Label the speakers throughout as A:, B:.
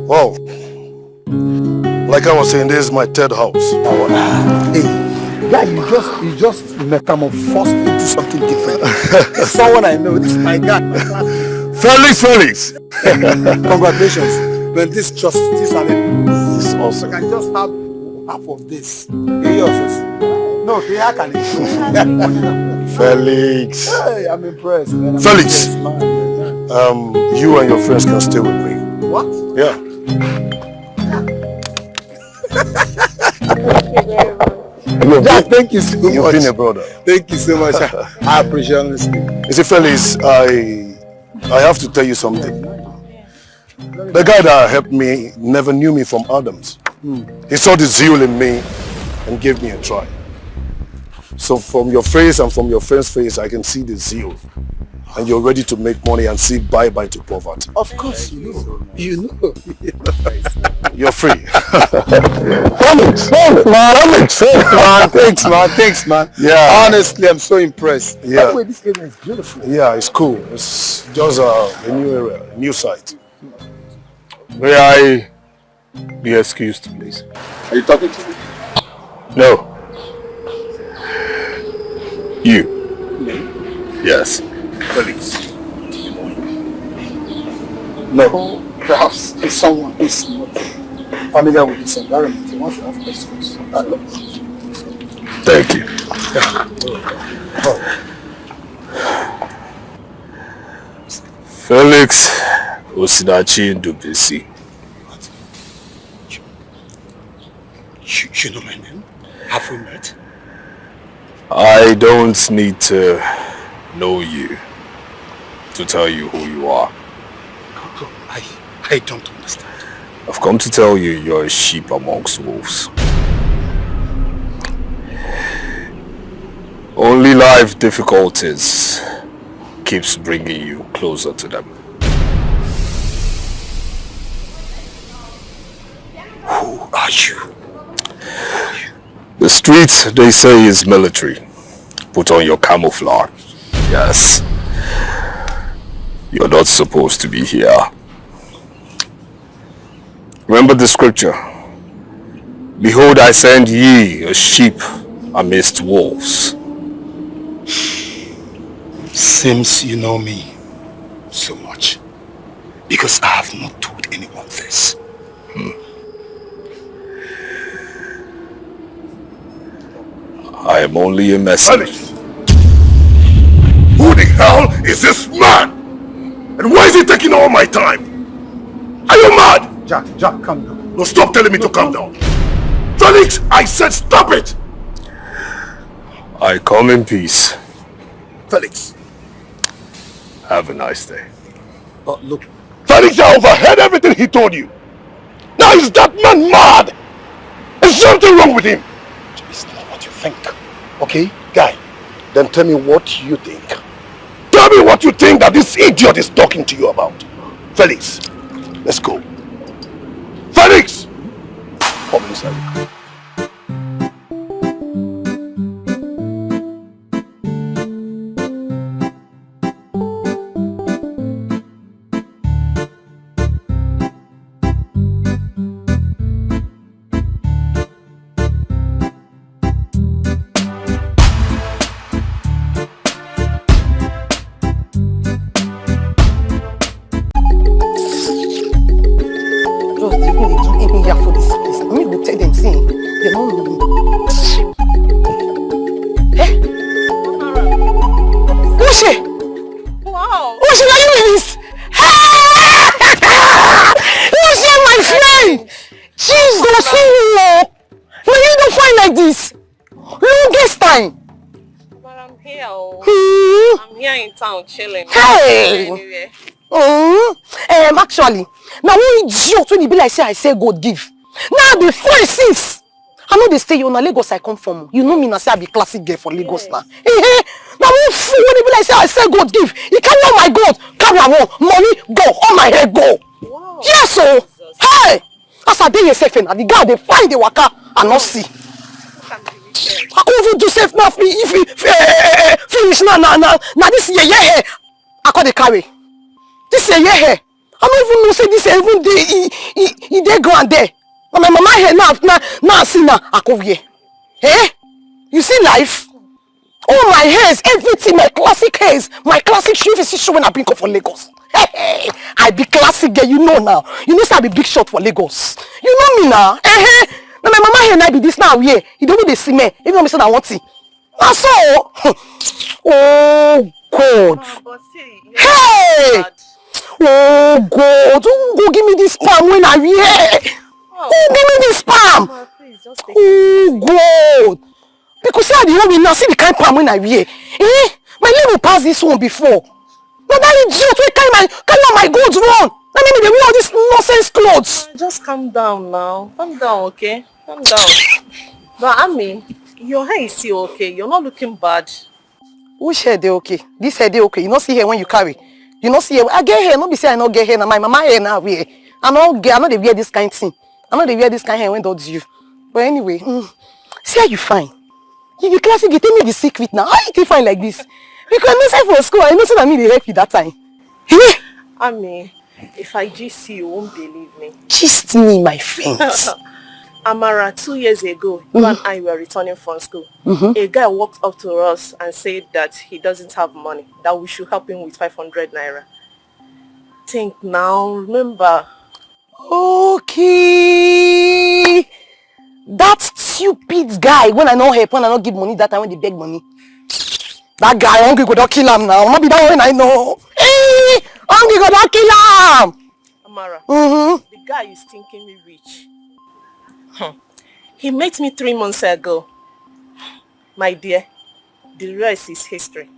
A: Wow. Like I was saying, this is my third house.
B: Hey, yeah, you just metamorphosed into something different. It's someone I know. This is my guy.
A: Felix!
B: Congratulations. But this is awesome. I can just have half of this. No, I can.
A: Felix.
B: Hey, I'm impressed. Man.
A: Felix. You and your friends can stay with me.
B: What?
A: Yeah.
B: Yeah, thank you so much.
A: You've been a brother.
B: Thank you so much. I appreciate honesty.
A: You see, Felix, I have to tell you something. The guy that helped me never knew me from Adams. He saw the zeal in me and gave me a try. So from your face and from your friend's face, I can see the zeal. And you're ready to make money and say bye-bye to poverty.
B: Of course, you know.
A: You're free.
B: Thanks, man.
A: Yeah.
B: Honestly, I'm so impressed.
A: Yeah.
B: By the way, this area is beautiful.
A: Yeah, it's cool. It's just a new area, a new site.
C: May I be excused, please?
B: Are you talking to me?
C: No. You.
B: Me?
C: Yes.
A: Felix.
B: No. Perhaps if someone is not familiar with this environment, he wants to ask questions.
C: Thank you. Felix Osinachi Ndubisi.
B: What? You know my name? Have we met?
C: I don't need to know you to tell you who you are.
B: I don't understand.
C: I've come to tell you you're a sheep amongst wolves. Only life difficulties keeps bringing you closer to them.
B: Who are you?
C: The streets, they say, is military. Put on your camouflage. Yes. You're not supposed to be here. Remember the scripture. Behold, I send ye a sheep amidst wolves.
B: Seems you know me so much. Because I have not told anyone this.
C: I am only a messenger.
A: Felix! Who the hell is this man? And why is he taking all my time? Are you mad?
B: Jack, calm down.
A: No, stop telling me to calm down. Felix, I said stop it!
C: I come in peace.
A: Felix.
C: Have a nice day.
B: Look.
A: Felix, I overheard everything he told you. Now is that man mad? Is something wrong with him?
B: It's not what you think. Okay, guy, then tell me what you think.
A: Tell me what you think that this idiot is talking to you about. Felix, let's go. Felix! Come inside.
D: Chilling.
E: Hey! Actually, now when idiot when you be like say I say God give. Now the first since I know they stay here on Lagos I come from. You know me now say I be classic girl for Lagos now. Now when you be like say I say God give, you carry all my God, carry on money go, all my head go. Wow. Yes, so hey! As I dey yourself and the guy they find the waka and not see. I can't even do safe now if we finish now this year I call the carry. This year I don't even know say this even day they go and there. My mama here now see now I come here. You see life? All my hairs, everything, my classic hairs, my classic shoe is showing I've been for Lagos. Hey, I be classic girl, you know now. You know say I be big shot for Lagos. You know me now. Now my mama here now be this now here. You don't know they see me. Even me say I want it. Now so, oh God. Hey, oh God. Who go give me this palm when I here? Who give me this palm? Oh God. Because see how the one now see the kind palm when I wear. My level passed this one before. Now that idiot will carry my goods wrong. Let me they wear all these nonsense clothes.
D: Just calm down now. Calm down, okay? Calm down. But I mean, your hair is still okay. You're not looking bad.
E: Which hair they okay? This hair they okay. You not see hair when you carry. You not see hair. I get hair. Not be say I not get hair. Now my mama hair now wear. I not they wear this kind thing. I know they wear this kind hair when does you. But anyway, see how you fine. You be classic. You tell me the secret now. How you fine like this? Because I know say for school. I know say that me they help you that time.
D: I mean, if I gist you, you won't believe me.
E: Gist me, my friend.
D: Amara, 2 years ago, you and I were returning from school. A guy walked up to us and said that he doesn't have money, that we should help him with 500 naira. Think now, remember.
E: Okay. That stupid guy, when I not help, when I not give money, that time when they beg money. That guy, hungry go don't kill him now. Not be that one I know. Hey, hungry go don't kill him.
D: Amara, the guy is thinking me rich. He met me 3 months ago. My dear, the rest is history.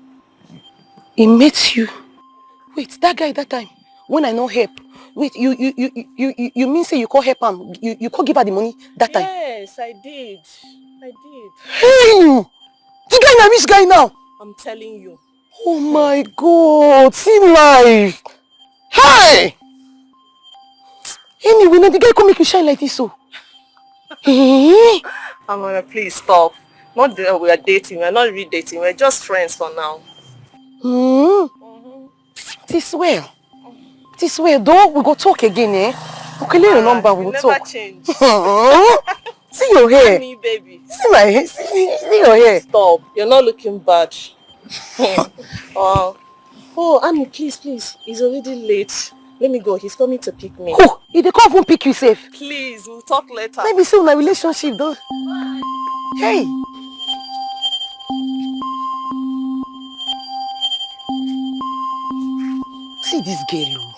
E: He met you? Wait, that guy that time, when I no help. Wait, you mean say you call help him? You call give her the money that time?
D: Yes, I did.
E: Hey, the guy na rich guy now.
D: I'm telling you.
E: Oh my God, see life. Hey! Anyway, now the guy come make you shine like this, so.
D: Amara, please stop. Not that we are dating. We're not really dating. We're just friends for now.
E: This well. This way, though, we go talk again, eh? Okay, leave your number, we will talk.
D: Never change.
E: See your hair.
D: Me, baby.
E: See my hair. See your hair.
D: Stop. You're not looking bad. Oh, Annie, please. It's already late. Let me go. He's coming to pick me.
E: Oh, if they can't even pick you safe.
D: Please, we'll talk later.
E: Maybe see my relationship, though. Hey. See this girl.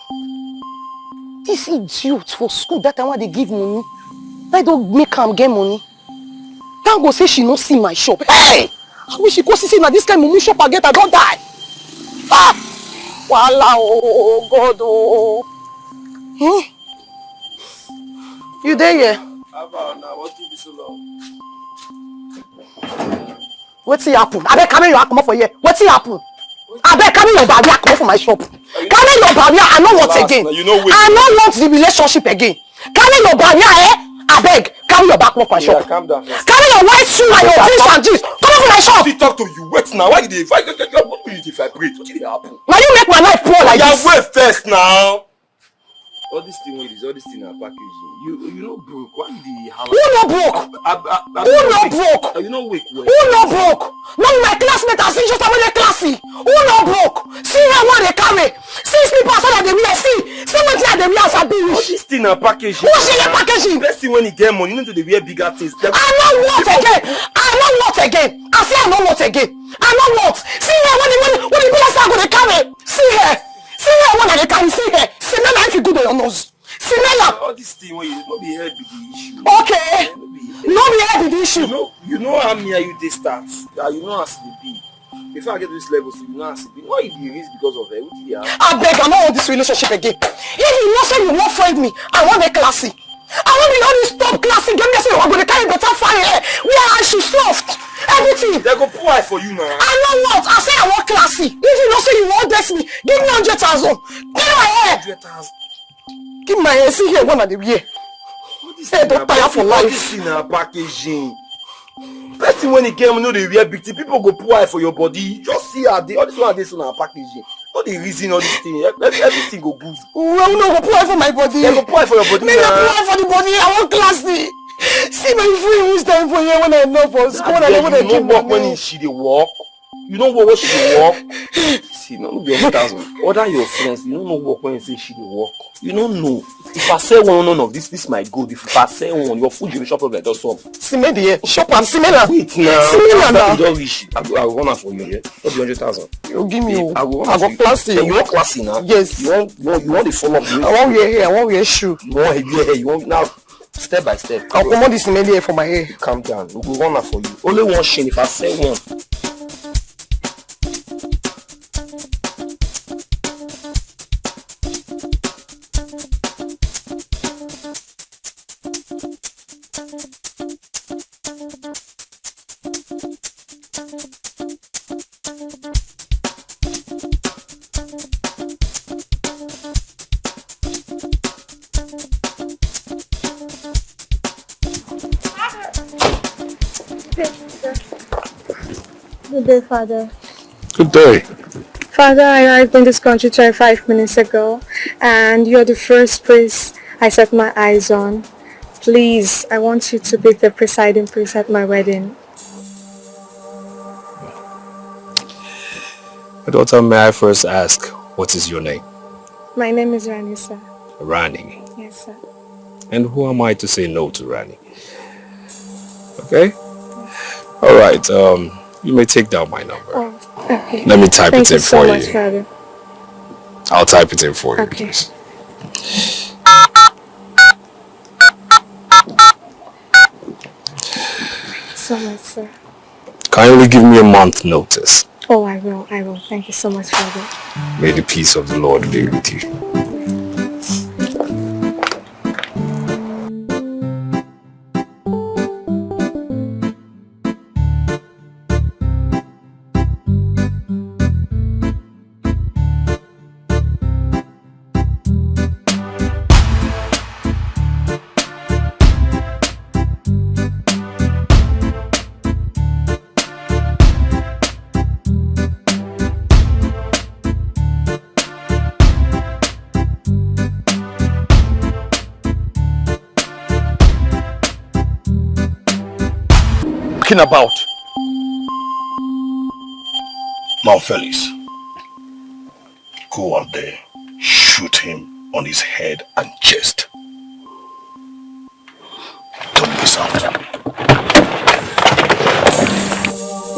E: This idiot for school that time when they give money. I don't make her get money. Thank God say she no see my shop. Hey! I wish she go see now this kind of mumu shop I get, I don't die. Ah! Voila, oh God, oh. You there yet?
C: How about now? What took you so long?
E: What's happen? I beg come here, come up for here. What's happen? I beg come your barrier, come up for my shop. Come your barrier, I know what again.
C: You know
E: I don't want the relationship again. Come your barrier, eh? I beg, carry your back off my shop.
C: Calm down.
E: Carry your white shoe and your jeans and jeans. Come off my shop.
C: She talk to you. Wait now. Why did they fight? What will you vibrate? What did happen?
E: Now you make my life poor like this.
C: Wait first now. All this thing are packaging. You know broke. Why did they have?
E: Who no broke? Who no broke?
C: You know weak.
E: Who no broke? None of my classmates are just a really classy. Who no broke? See how what they carry. See slippers that they wear. See what they wear as a bitch.
C: All this thing are packaging.
E: Who's in the packaging?
C: Let's see when he get money. You need to wear bigger things.
E: I know what again. I know what again. I say I know what again. I know what. See here when the pillars are going to carry. See here. See here when they carry. See here. See now if you go to your nose. See now.
C: All this thing when you not be head with the issue.
E: Okay. No be head with the issue.
C: You know how near you they start. You know how to be. Before I get to this level, so you know how to be. Why you be this because of that? What did you have?
E: I beg, I don't want this relationship again. If you know say you won't friend me, I want a classy. I want to know this top classy. Get me say I'm gonna carry better fire hair. Where she soft. Everything.
C: They go pour eye for you now.
E: I know what. I say I want classy. If you know say you won't dress me, give me 100,000. Give my hair.
C: 100,000.
E: Give my hair. See here, one of the year. Hey, don't tire for life.
C: This thing are packaging. First thing when it came, you know they wear big thing. People go pour eye for your body. Just see how they all this one this are packaging. All the reason all this thing, everything go good.
E: Well, no, go pour eye for my body.
C: They go pour eye for your body.
E: Me not pour eye for the body. I want classy. See my free use time for you when I know for school. I know when I keep
C: work when she dey walk. You don't work when she dey walk. See, no be 100,000. Other your friends, you don't know work when you say she dey walk. You don't know. If I sell one of this my good. If I sell one, your food you will shop up like that some.
E: See me there. Shop and see me now.
C: Wait now.
E: See me now.
C: You don't wish. I go run out for you. Yeah. Not 100,000.
E: You give me.
C: I go
E: classy.
C: You want classy now?
E: Yes.
C: You want the follow up.
E: I want wear hair. I want wear shoe.
C: You want hair. You want now. Step by step.
E: I'll come on this in here for my hair.
C: Calm down. We go run out for you. Only one shame if I sell one.
F: Good day, Father.
A: Good day.
F: Father, I arrived in this country 25 minutes ago, and you're the first priest I set my eyes on. Please, I want you to be the presiding priest at my wedding.
C: My daughter, may I first ask, what is your name?
F: My name is Rani, sir.
C: Rani.
F: Yes, sir.
C: And who am I to say no to Rani? Okay? All right, you may take down my number.
F: Oh, okay.
C: Let me type
F: Thank
C: it in
F: so
C: for
F: much,
C: you.
F: Father.
C: I'll type it in for you,
F: Okay.
C: please.
F: So much, sir.
C: Kindly give me a month notice.
F: Oh, I will. Thank you so much, Father.
C: May the peace of the Lord be with you.
B: About
A: Now, Felix, go out there, shoot him on his head and chest. Don't miss out.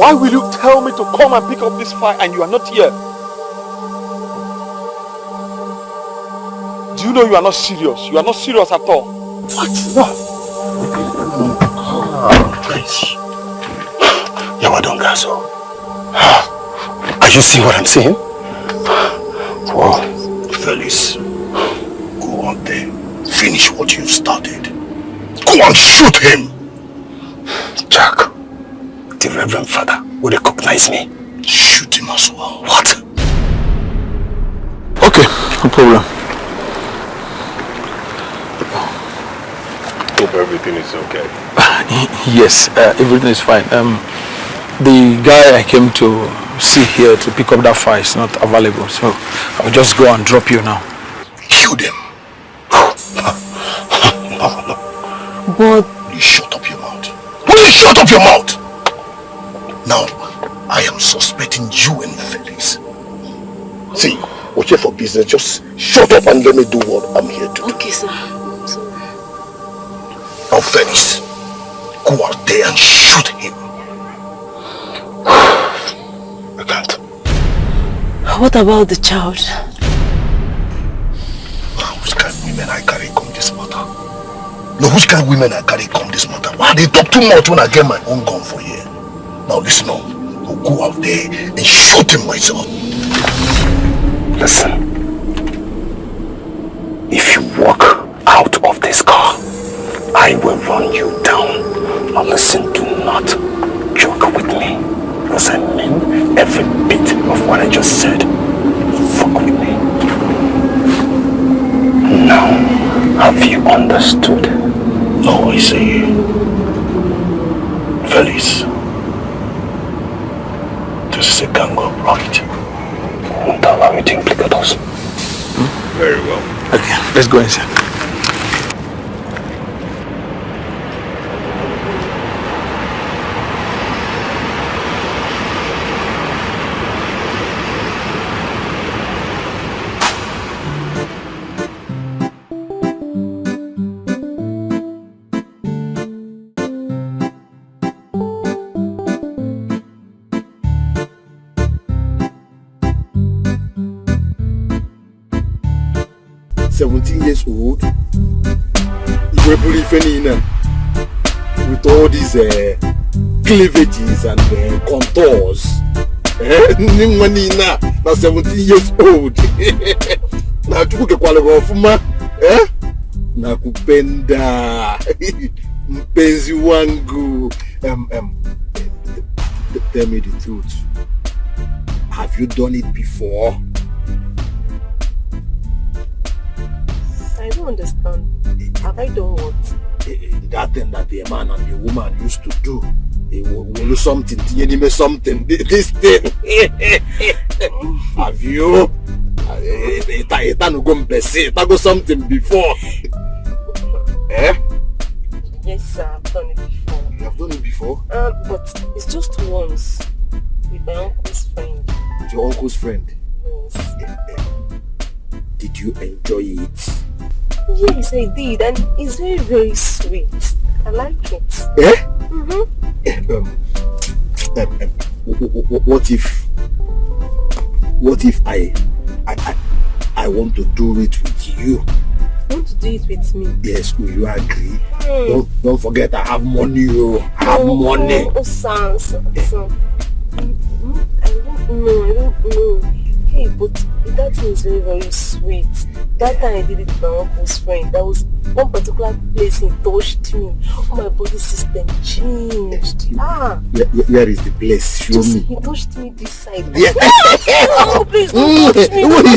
B: why will you tell me to come and pick up this fire and you are not here? you know you are not serious. You are not serious at all.
A: What? No. Please. Yawadongazo. Are you seeing what I'm saying? Well, Felix, go out there. Finish what you've started. Go and shoot him. Jack, the Reverend Father will recognize me. Shoot him as well. What?
G: Okay, no problem.
A: Hope everything is okay.
G: Yes, everything is fine. The guy I came to see here to pick up that file is not available, so I'll just go and drop you now.
A: Kill them. No.
E: But
A: You shut up your mouth. Will you shut up your mouth? Now, I am suspecting you and Felix. See, we're here for business. Just shut up and let me do what I'm here to do.
E: okay, sir.
A: Now, Felix, go out there and shoot him. I can't.
E: What about the child?
A: Which kind of women I carry come this matter? No, which kind of women I carry come this matter? Why they talk too much when I get my own gun for here? Now listen up. I'll go out there and shoot him myself. Listen. If you walk out of this car, I will run you down. Now listen, do not joke with me. Because I mean every bit of what I just said. Fuck with me. Now, have you understood? No, I say, Felix, this is a gang up, right? Don't allow me to implicate us. Very well.
G: Okay, let's go inside.
B: Years old, you were believing in with all these cleavages and contours. Now 17 years old. Now you can call it na kupenda mpenzi wangu. Tell me the truth. Have you done it before?
D: I don't understand. Have I done what?
B: That thing that the man and the woman used to do. Will do something, something. This thing. Have you? Go something before.
D: Yes, sir, I've done it before.
B: You have done it before?
D: But it's just once with my uncle's friend.
B: With your uncle's friend?
D: Yes.
B: Did you enjoy it?
D: Yes, I did, and it's very, very sweet. I like it.
B: What if I want to do it with you?
D: You want to do it with me?
B: Yes, will you agree? Don't forget, I have money. I have money.
D: Son. I don't know. Hey, but that thing is very, very sweet. That time I did it with my uncle's friend. There was one particular place he touched me. Oh, my body system changed.
B: Where is the place? Show me.
D: He touched me this side.
B: Yeah.
D: No, please don't touch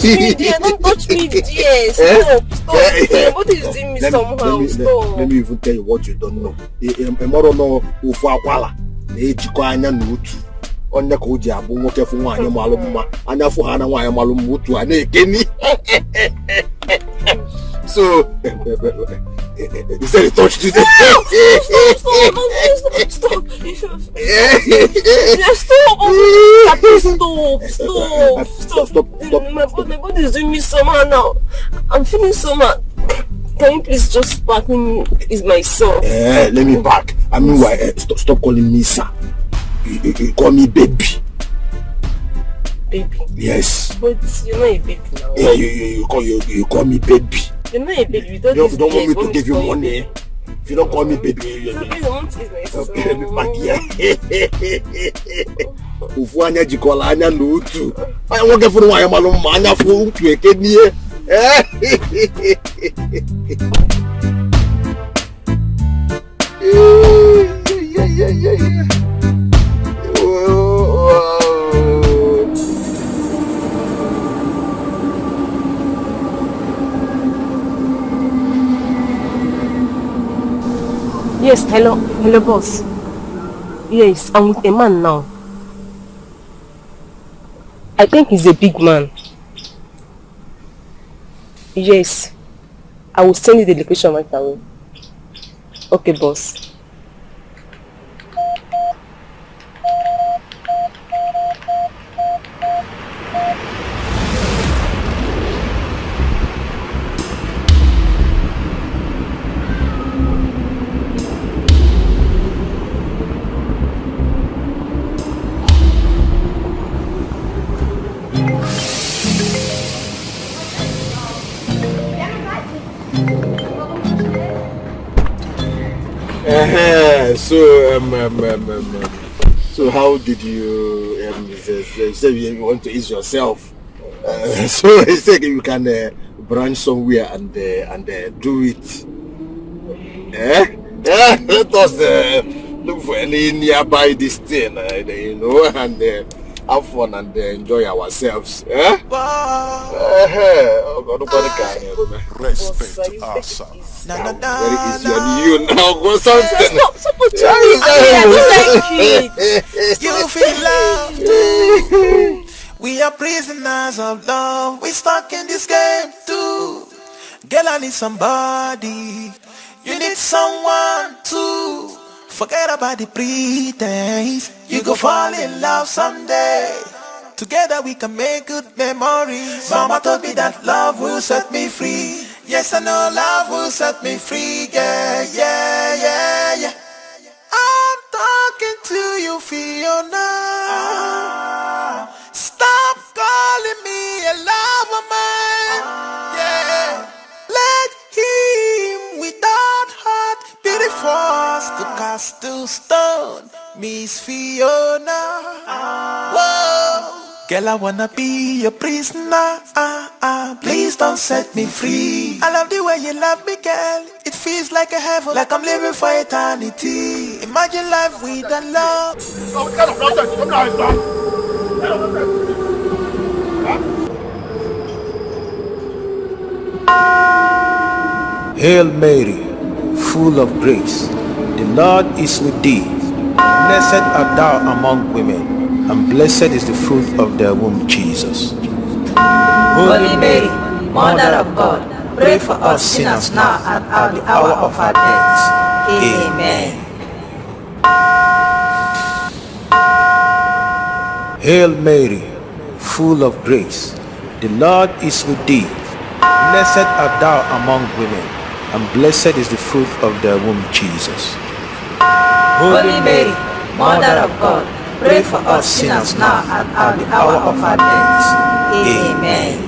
D: me. Don't touch me there. Stop. My body is doing me somehow. Stop.
B: Let me even tell you what you don't know. Onye ka o ji abụ nwoke fụ nwaanyị malụ mma anya fụ ha na nwaanyị malụ mma otu a na-ekeni. So you said he touched you. Stop.
D: My body is doing me somehow now. I'm feeling somehow. Can you please just back me? Is myself.
B: Let me back. I mean, why? Stop calling me sir. You call me baby.
D: Baby?
B: Yes.
D: But you're not a baby now.
B: Yeah, you call me baby.
D: You're not a baby. You don't
B: want me to give you money. If you don't call me baby, you're
D: baby. You want to eat my
B: son. Ufu anya jikola anya n'otu. Anya nwoke furu nwaanyị malụ mma anya furu ukwu eke n'ihe.
D: Yes, hello, boss. Yes, I'm with a man now. I think he's a big man. Yes, I will send you the location right away. Okay, boss.
B: So how did you say you want to ease yourself? So I said you can branch somewhere and do it. Let us look for any nearby this thing, and have fun and enjoy ourselves.
A: Respect ourselves.
B: Very easy on you now. Go something.
H: You feel loved. We are prisoners of love. We stuck in this game too. Girl, I need somebody. You need someone too. Forget about the pretense. You go fall in love someday. Together we can make good memories. Mama told me that love will set me free. Yes, I know love will set me free. Yeah, yeah, yeah, yeah. I'm talking to you, Fiona. Stop calling me a lover man. Yeah. Let him without heart be the first to cast a stone. Miss Fiona. Whoa. Girl, I wanna be your prisoner. Please don't set me free. I love the way you love me, girl. It feels like a heaven, like I'm living for eternity. Imagine life with a love.
I: Hail Mary, full of grace, the Lord is with thee. Blessed art thou among women, and blessed is the fruit of thy womb, Jesus.
J: Holy Mary, Mother of God, pray for us sinners now and at the hour of our death. Amen.
I: Hail Mary, full of grace, the Lord is with thee. Blessed art thou among women, and blessed is the fruit of thy womb, Jesus.
J: Holy Mary, Mother of God, pray for us sinners now and at the hour of our death. Amen.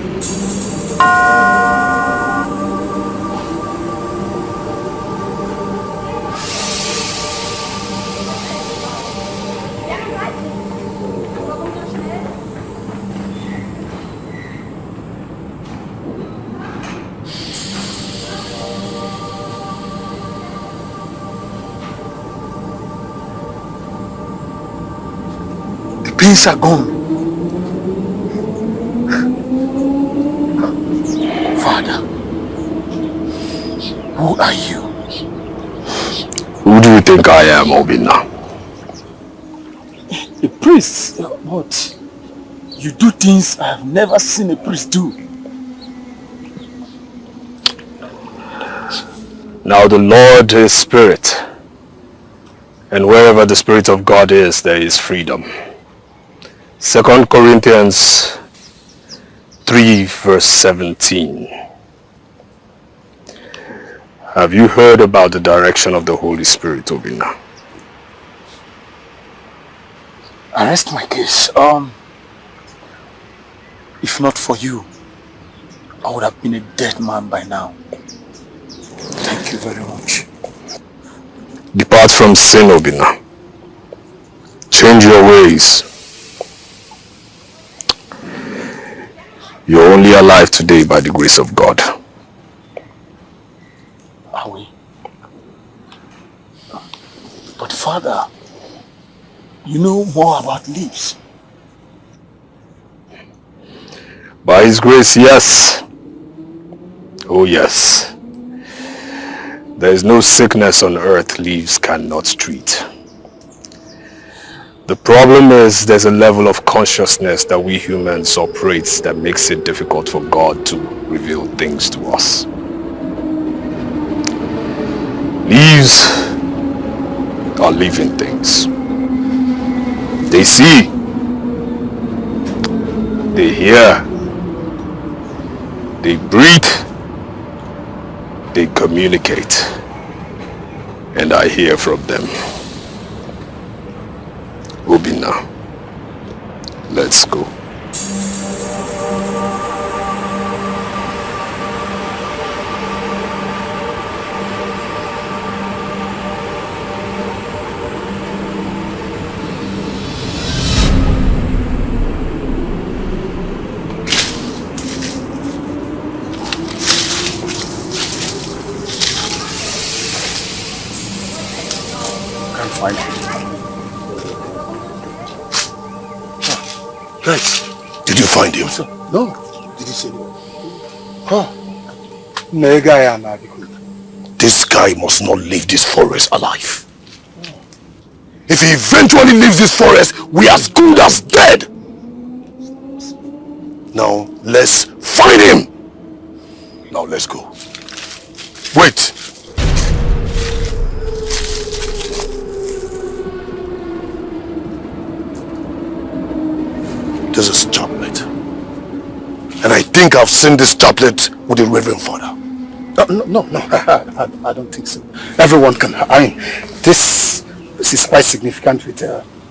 B: The pains are gone. Father, who are you?
A: Who do you think I am, Obina?
K: A priest? What? You do things I have never seen a priest do.
A: Now the Lord is Spirit, and wherever the Spirit of God is, there is freedom. 2 Corinthians 3 verse 17. Have you heard about the direction of the Holy Spirit, Obina?
K: I rest my case. If not for you, I would have been a dead man by now. Thank you very much.
A: Depart from sin, Obina. Change your ways. You're only alive today by the grace of God.
K: Are we? But Father, you know more about leaves.
A: By His grace, yes. Oh yes. There is no sickness on earth leaves cannot treat. The problem is there's a level of consciousness that we humans operate that makes it difficult for God to reveal things to us. Leaves are living things. They see, they hear, they breathe, they communicate, and I hear from them. Obina, let's go.
K: Can't find him. Guys,
A: did you find him?
K: No. Did you see him? Huh. Nega and Abiko.
A: This guy must not leave this forest alive. If he eventually leaves this forest, we are as good as dead. Now, let's find him. Now, let's go. Wait. This is chaplet. And I think I've seen this chaplet with the Reverend Father.
K: No. I don't think so. Everyone can. I mean, this is quite significant with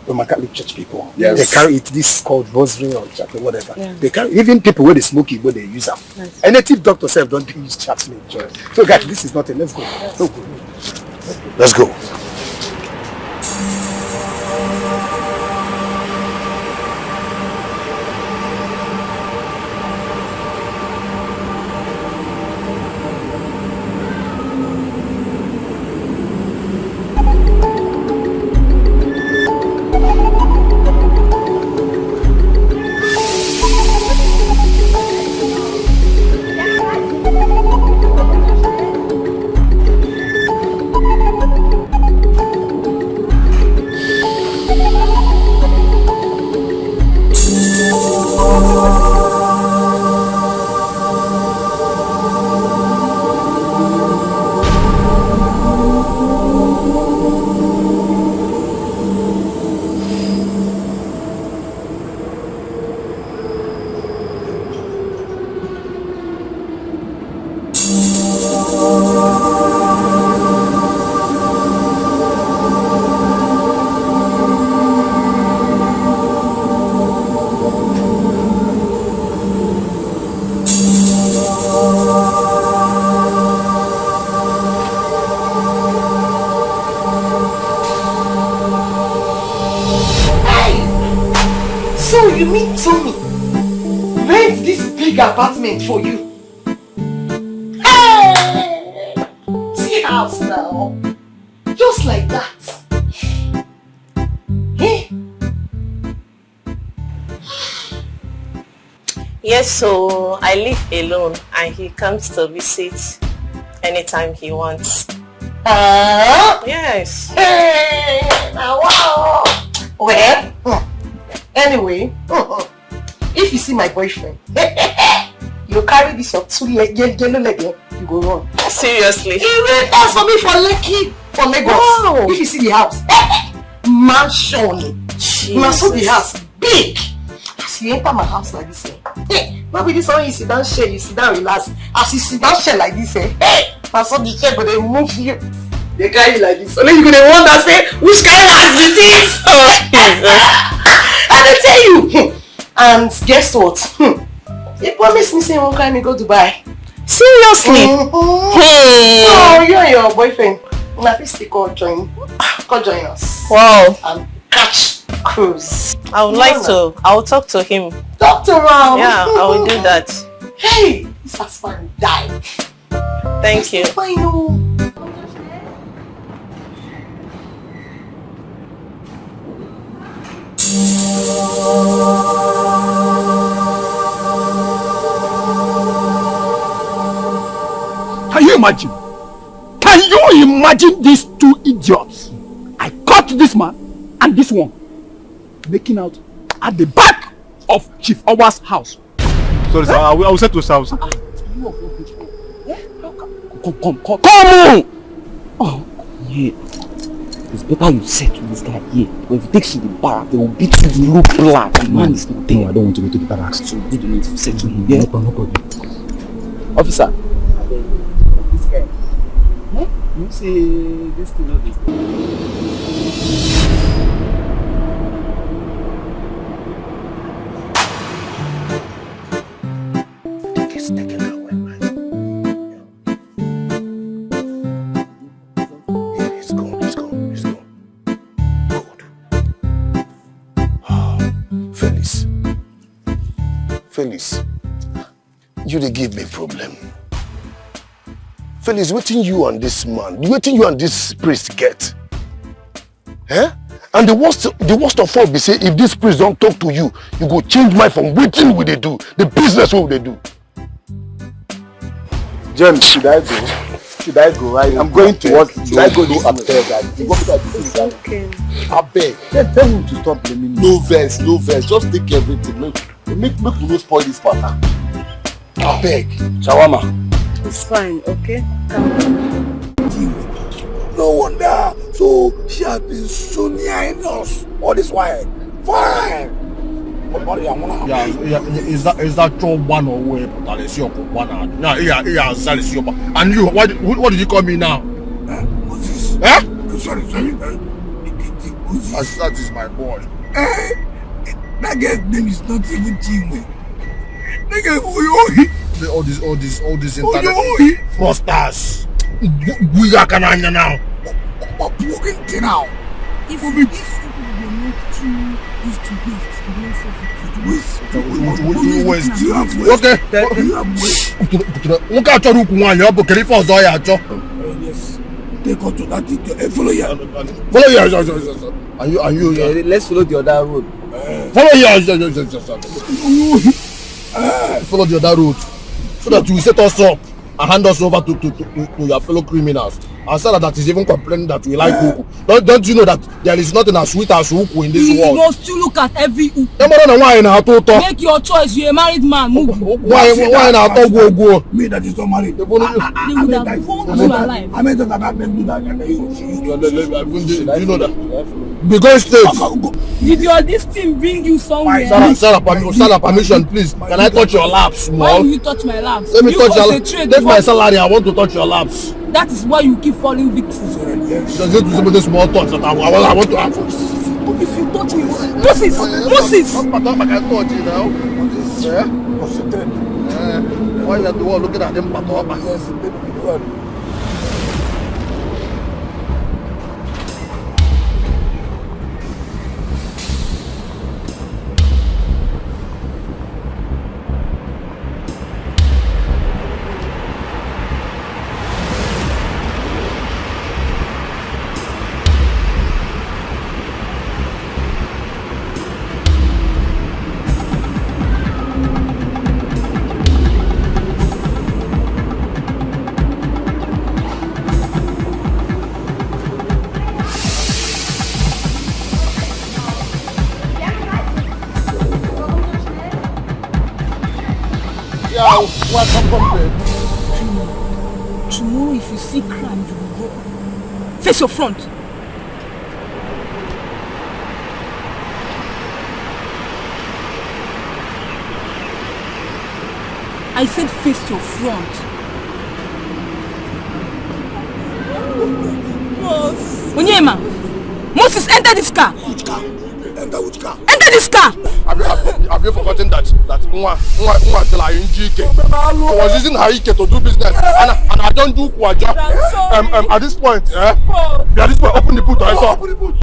K: Roman Catholic Church people.
B: Yes.
K: They carry it. This is called rosary or chaplet, whatever.
E: Yeah.
K: They carry even people where they smoke it, where they use them.
E: Nice.
K: A native doctor self don't use chaplet. So guys, this is not a. Let's go.
E: Yes.
A: Let's go.
E: Apartment for you. Hey! See house now. Just like that. Hey?
D: Yes, so I live alone and he comes to visit anytime he wants. Yes.
E: Hey! Now, wow! Well, anyway, if you see my boyfriend, you carry this your yellow leg, you go run.
D: Seriously?
E: He will ask for me for Lekki, for Lagos. Wow. If you see the house, mansion. Now so the house, big. As you enter my house like this, hey, maybe this one you sit down share, you sit down relax. As you sit down share like this, hey, now so the chair, but they move you. They carry you like this. Only you gonna wonder, say, which kind of house it is? Oh, and I tell you, and guess what? He promised me say one time he go Dubai.
D: Seriously?
E: Oh, you and your boyfriend. Go join us.
D: Wow.
E: And catch cruise.
D: I would like to. I will talk to him.
E: Talk to him.
D: Yeah, I will do that.
E: Hey, this husband died.
D: Thank you.
E: I know.
K: Can you imagine? Can you imagine these two idiots? I caught this man and this one making out at the back of Chief Owa's house.
L: Sorry, sir. I will say to Sam.
K: Come on!
C: Oh, yeah. It's better you settle this guy here. But if you take to the barrack, they will beat you look black. The man is not there.
L: No, I don't want to go to the barracks.
C: So do the need to settle him. Yeah?
L: No problem.
C: Officer. This guy.
K: Huh? You say this thing or this
A: Felix, you dey give me problem. Felix, wetin you and this man, wetin you and this priest get? Eh? And the worst of all be say, if this priest don't talk to you, you go change mind from wetin we dey do, the business wey we dey do.
B: James, should I go? Should I go? I'm going to work. Should I go upstairs?
F: Okay.
B: I beg. Tell him to stop blaming me. No verse. Just take everything. Make we no spoil this pattern. I beg.
C: Shawama.
F: It's fine, okay?
K: No wonder. So she has been so near us all this while. Fine.
L: Yeah, is that job one or way? But I see your one. Yeah, and you, what did you call me now?
K: Moses.
L: Eh?
K: Sorry.
L: That is my boy.
K: That guy's name is not even Chinwe. That guy
L: All these internet fraudsters. We are Kananya now.
K: What broken thing now?
F: If we not too used to waste,
L: Okay. Look at your one. You're booking for Zoya.
K: Yes. Take on to that thing. Follow here.
L: Follow here. And you.
C: Let's follow the other road.
L: Follow here. Follow the other road. So that you will set us up and hand us over to your fellow criminals. And Sarah that is even complaining that we like Uku. Don't you know that there is nothing as sweet as Uku in this world?
M: You must to look at every Uku.
H: Make your choice. You're a married man. Move.
L: Why not go?
K: Me that is not married.
M: They would have found you alive.
K: I mean that I can't do that.
L: You know that? Be going straight.
M: Did your this thing bring you somewhere?
L: Sarah, permission, please. Can I touch your laps?
M: Why will you touch my laps?
L: Let me touch your laps. Take my salary. I want to touch your laps.
M: That is why you keep falling victim.
L: Just this small touch that I want to have.
M: If you touch me, Moses!
L: I can touch you now. Why are you looking at them?
M: Tomorrow, if you see crime, you will go. Face your front. I said face your front. Onyema, Moses, enter this car.
K: Which car?
L: enter which car?
F: Enter this car!
L: Have you forgotten that Nwa tell her in GK? I was using her IK to do business, and I don't do Kwaja. At this point, open the boot. I saw. Open the boot.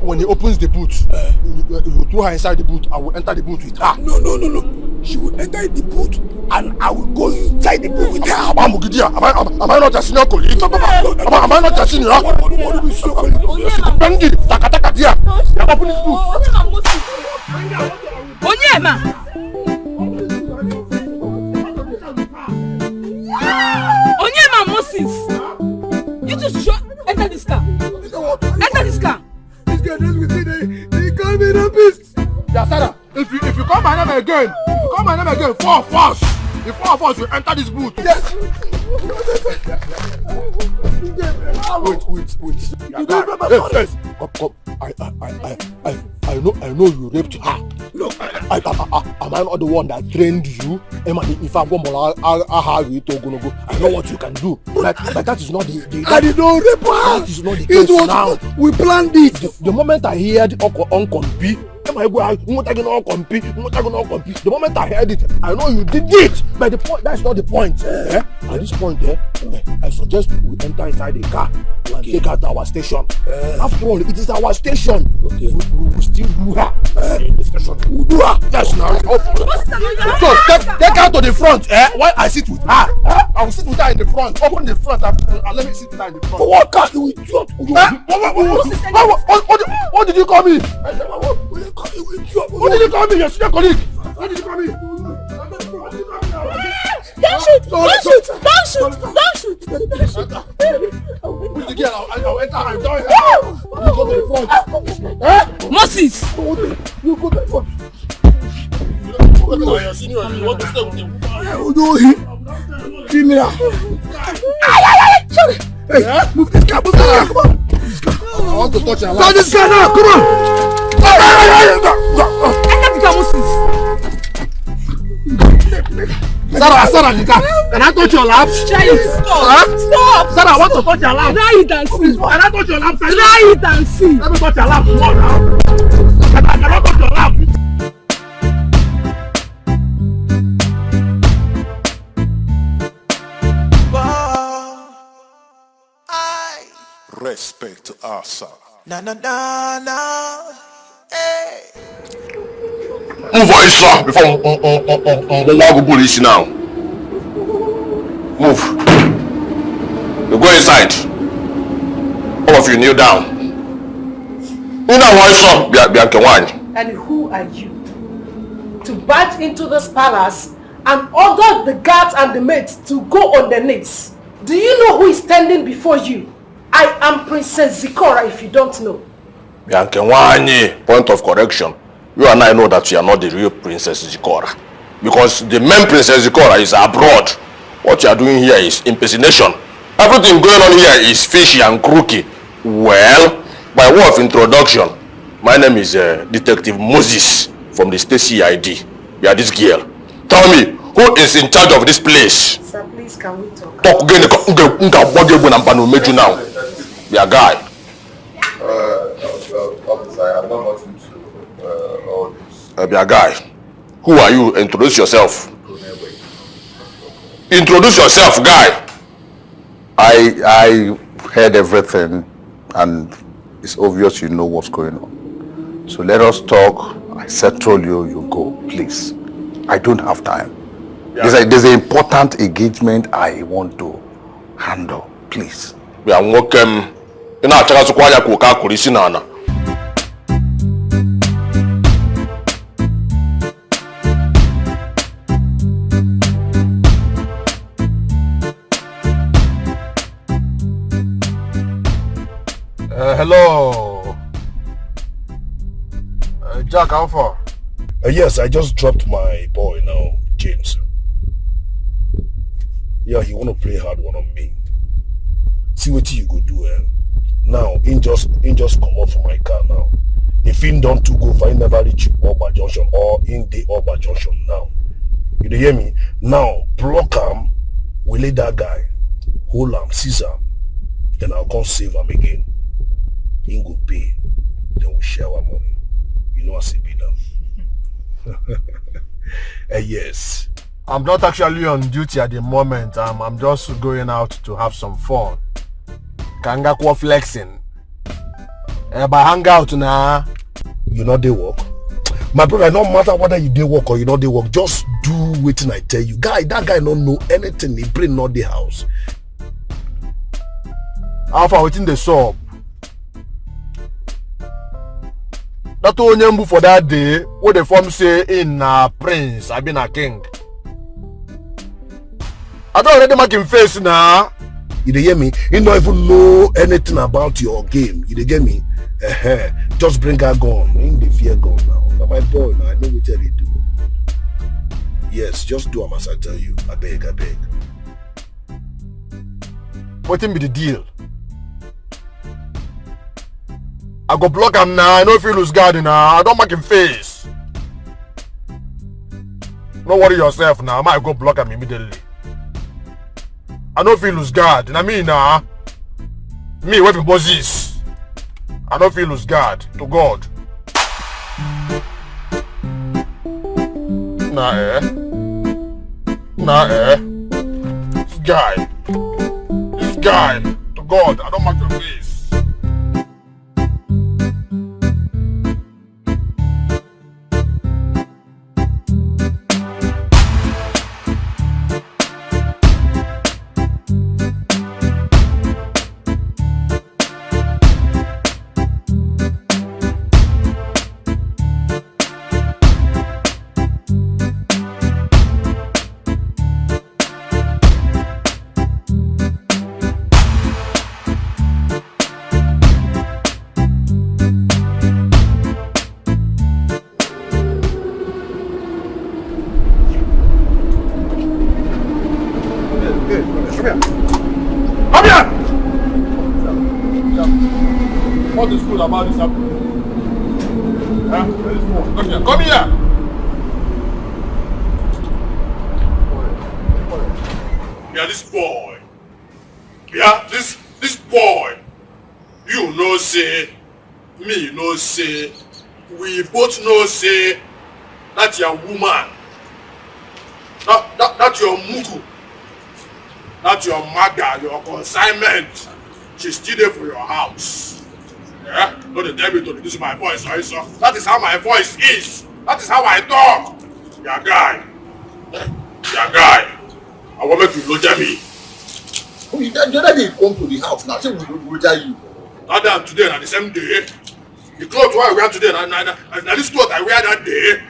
L: When he opens the boot, you throw her inside the boot. I will enter the boot with her. No. She will enter the boot, and I will go inside the boot with her. Am I not a senior colleague? Am I not a senior? What do you say? Bengi, taka dia. Open this boot.
F: Onyema. Onyema Moses. You just enter this car. Enter this car.
L: This guy is with me. They call me rapist. Yeah, Sarah. If you call my name again, four of us. The four of us will enter this booth. Yes. Wait. You don't remember? Yes. Come. I know you raped her. No. Am I not the one that trained you? If I go, I know what you can do. But that is not the I did not rape her. That is not the case now. We planned it. The moment I heard Uncle the moment I heard it, I know you did it. But the point, that's not the point. At this point, I suggest we enter inside the car and take her to our station. After all, it is our station. Okay. We will still do her in the station. We will do her. Yes, now. So take her to the front. While I sit with her, I will sit with her in the front. Open the front and let me sit with her in the front. For what car? What did you call me? What did you call me? Your senior colleague. What did you call me?
F: Don't shoot!
L: Put the girl. I'll enter her. You go to the front.
F: Moses!
L: You go to the front. Your senior, you want to stay with him? Criminal. Sorry. Hey, move this car. Come on. I want to touch her. Touch this guy now. Come on. Sarah, can I touch your lap?
F: Try it. Stop.
L: Sarah, I want to touch your lap.
F: Try it and see.
L: Can I touch your lap?
F: Try it and see.
L: Let me touch your lap. Come on now. Can I touch your lap?
A: Respect to our sir.
H: Na. Hey.
A: Move on, sir, before go police now. Move. You go inside. All of you kneel down.
D: And who are you to barge into this palace and order the guards and the maids to go on their knees? Do you know who is standing before you? I am Princess Zikora, if you don't know.
A: Point of correction. You and I know that you are not the real Princess Zikora. Because the main Princess Zikora is abroad. What you are doing here is impersonation. Everything going on here is fishy and crooked. Well, by way of introduction, my name is Detective Moses from the state CID. You are this girl. Tell me, who is in charge of this place?
D: Sir, please, can we talk?
A: Talk again. Now. Your guy.
L: Officer, I have not gotten to all this.
A: Your guy. Who are you? Introduce yourself. Introduce yourself, guy.
N: I heard everything, and it's obvious you know what's going on. So let us talk. I settle you, you go, please. I don't have time. Yeah. There's an important engagement I want to handle, please.
A: We are welcome.
L: Hello. Jack, how far?
A: Yes, I just dropped my boy now, James. Yeah, he wanna play hard one on me. See what you go do, Now, in just come up from my car now. If he don't to go, if I never reach Oba Junction or in the Oba Junction now. You hear me? Now, block him, we let that guy, hold him, seize him, then I'll come save him again. He go pay, then we'll share our money. You know as it be now. Yes.
L: I'm not actually on duty at the moment. I'm just going out to have some fun. Kanga kwa flexing. But hang out now.
A: You know they work. My brother, no matter whether you dey work or you know they work, just do wetin I tell you. Guy, that guy don't know anything. He bring not the house.
L: How far within the sub? That only for that day, what the form say in prince, I been a king. I don't already make him face now.
A: You dey hear me? He don't even know anything about your game. You dey get me? Just bring her gun. Ain't the fear gun now. Now my boy, now I know what they do. Yes, just do as I tell you. I beg.
L: What be the deal? I go block him now. I know if you lose guard now. I don't make him face. Don't worry yourself now. I might go block him immediately. I know if you lose guard. I mean now. Me with the bosses. I don't feel lose guard to God. This guy, to God, I don't make your face. What is good about this happening? Come here. Yeah, this boy. Yeah, this boy. You know say, me know say, we both know say, that's your woman. That's your mugu. That's your maga, your consignment. She's still there for your house. Yeah? Not the devil to reduce my voice, right, sir? That is how my voice is. That is how I talk. Yeah, guy. I want make you look at me.
B: The other day you come to the house now, say we look at you.
A: That day and today are the same day. The clothes I wear today, and this clothes I wear that day,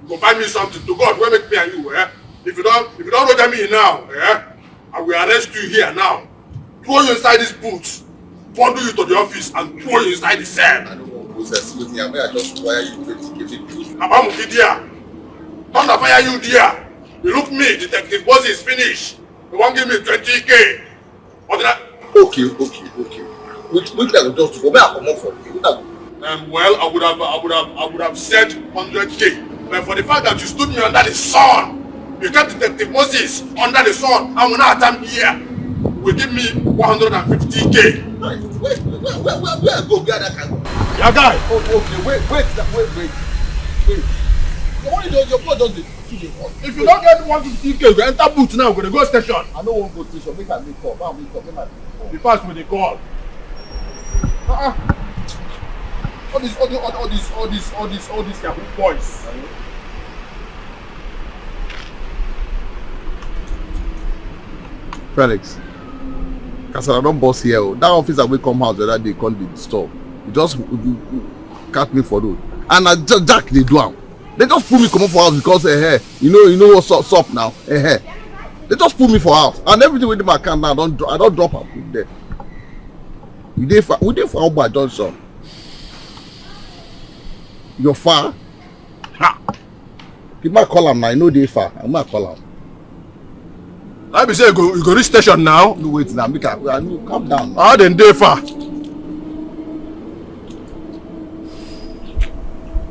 A: you go buy me something to God, where make me and you wear. If you don't look at me now, I will arrest you here now. Throw you inside this boot, bundle you to the office, and throw you inside the cell.
B: I don't want to process with me. I may just wire you 20k.
A: Abamu Kidia, thunder fire you there. You look me, Detective Boss is finished. You won't give me 20k. What did I?
B: Okay. Which I will just go back and for you.
A: Well, I would have said 100k. But for the fact that you stood me under the sun, you kept Detective Moses under the sun, and when I come here, will give me 150k.
B: Where I go? Where that can go?
A: Yeah, guy.
B: Wait. Your blood just
A: if you don't get 150k, you enter boot now, we're going to go station.
B: I don't want to go station. Make I make up.
A: Be fast with the call.
B: All these
A: Yahoo boys.
B: Felix, Kasala don't boss here. That officer will come house the other day, can't be disturbed. You catch me for road. And I just Jack they do am. They just pull me come up for house because you know what's up now. They just pull me for house. And everything with my account now, I don't drop and put there. We dey for Oba Johnson. You're far. Ha! You might call him now. I know they far. I might call him.
A: I be say you go reach station now.
B: No wait now. Calm down.
A: How then they far?